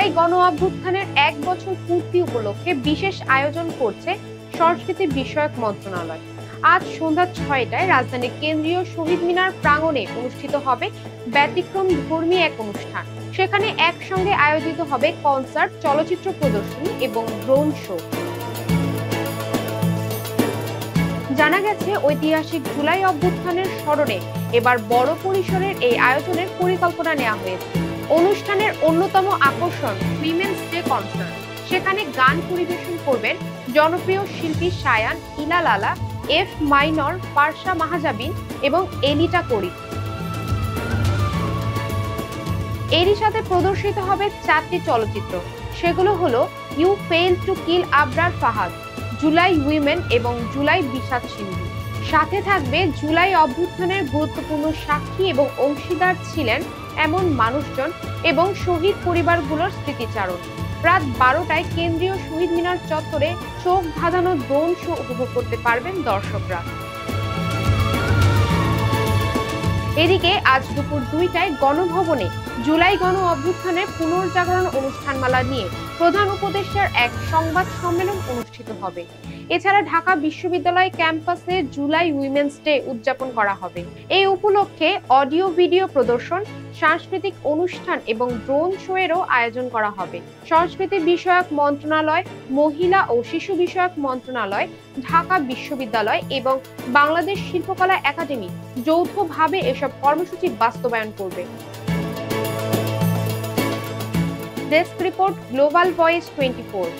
জুলাই গণ অভ্যুত্থানের ১ বছর পূর্তি উপলক্ষে বিশেষ আয়োজন করছে সংস্কৃতি বিষয়ক মন্ত্রণালয়। আজ সন্ধ্যা ৬টায় রাজধানীর কেন্দ্রীয় শহীদ মিনার প্রাঙ্গণে অনুষ্ঠিত হবে ব্যতিক্রম ধর্মী এক অনুষ্ঠান। সেখানে একসঙ্গে আয়োজিত হবে কনসার্ট, চলচ্চিত্র প্রদর্শনী এবং ড্রোন শো। জানা গেছে, ঐতিহাসিক জুলাই অভ্যুত্থানের স্মরণে এবার বড় পরিসরের এই আয়োজনের পরিকল্পনা নেওয়া হয়েছে। অনুষ্ঠানের অন্যতম আকর্ষণ উইমেন্স ডে কনসার্ট। সেখানে গান পরিবেশন করবেন জনপ্রিয় শিল্পী শায়ান, ইলা লালা, এফ মাইনর, পারসা মাহাজাবিন এবং এলিটা করি। এরই সাথে প্রদর্শিত হবে 4টি চলচ্চিত্র। সেগুলো হলো you fail to kill Abrar Fahad, July women এবং জুলাই বিষাদ সিন্ধু। সাথে থাকবে জুলাই অভ্যুত্থানের গুরুত্বপূর্ণ সাক্ষী এবং অংশীদার ছিলেন এমন মানুষজন এবং শহীদ পরিবারগুলোর স্মৃতিচারণ। রাত 12টায় কেন্দ্রীয় শহীদ মিনার চত্বরে চোখ ধাঁধানো ড্রোন শো উপভোগ করতে পারবেন দর্শকরা। এদিকে আজ দুপুর 2টায় গণভবনে জুলাই গণ অভ্যুত্থানের পুনর্জাগরণ অনুষ্ঠানমালা নিয়ে প্রধান উপদেষ্টার এক সংবাদ সম্মেলন অনুষ্ঠিত হবে। এছাড়া ঢাকা বিশ্ববিদ্যালয় ক্যাম্পাসে জুলাই উইমেন্স ডে উদযাপন করা হবে। এই উপলক্ষে অডিও ভিডিও প্রদর্শন, সাংস্কৃতিক অনুষ্ঠান এবং ড্রোন শো এরও আয়োজন করা হবে। সংস্কৃতি বিষয়ক মন্ত্রণালয়, মহিলা ও শিশু বিষয়ক মন্ত্রণালয়, ঢাকা বিশ্ববিদ্যালয় এবং বাংলাদেশ শিল্পকলা একাডেমি যৌথভাবে এসব কর্মসূচি বাস্তবায়ন করবে। Desk report, global voice 24।